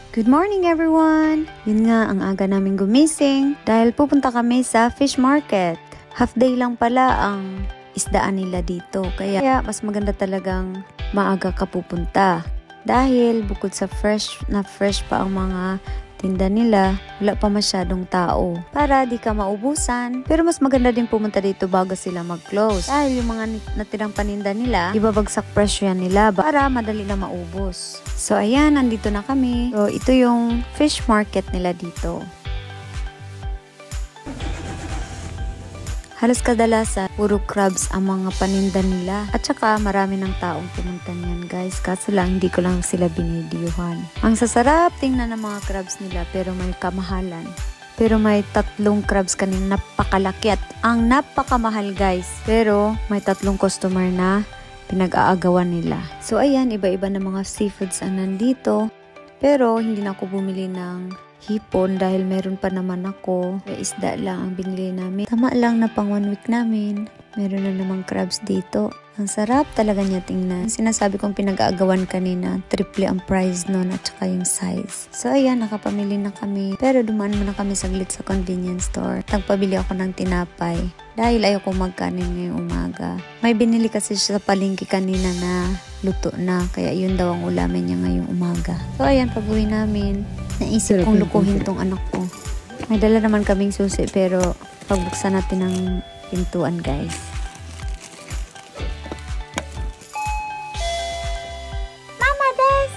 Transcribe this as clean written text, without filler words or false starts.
Good morning everyone! Yun nga, ang aga namin gumising dahil pupunta kami sa fish market. Half day lang pala ang isdaan nila dito. Kaya mas maganda talagang maaga ka pupunta. Dahil bukod sa fresh pa ang mga tinda nila, wala pa masyadong tao para di ka maubusan. Pero mas maganda din pumunta dito bago sila mag-close. Dahil yung mga natirang paninda nila, ibabagsak presyo yan nila para madali na maubos. So ayan, nandito na kami. So ito yung fish market nila dito. Halos kadalasan, puro crabs ang mga paninda nila. At saka marami ng taong pumunta niyan guys. Kaso lang, hindi ko lang sila binidyohan. Ang sasarap tingnan ng mga crabs nila pero may kamahalan. Pero may 3 crabs kanina, napakalaki at ang napakamahal guys. Pero may 3 customer na pinag-aagawan nila. So ayan, iba-iba na mga seafoods ang nandito. Pero hindi na ako bumili ng hipon dahil meron pa naman ako. Kaya isda lang ang binili namin. Tama lang na pang 1 week namin. Meron na namang crabs dito. Ang sarap talaga niya tingnan. Sinasabi kong pinag-aagawan kanina, triple ang price nun at saka yung size. So ayan, nakapamili na kami. Pero dumaan muna kami saglit sa convenience store. Nagpabili ako ng tinapay. Dahil ayoko magkanin ngayong umaga. May binili kasi siya sa palengke kanina na luto na. Kaya yun daw ang ulamin niya ngayong umaga. So ayan, pag-uwi namin. Naisip kong lukuhin tong anak ko. May dala naman kaming susi pero pagbuksan natin ang pintuan guys. Mama des!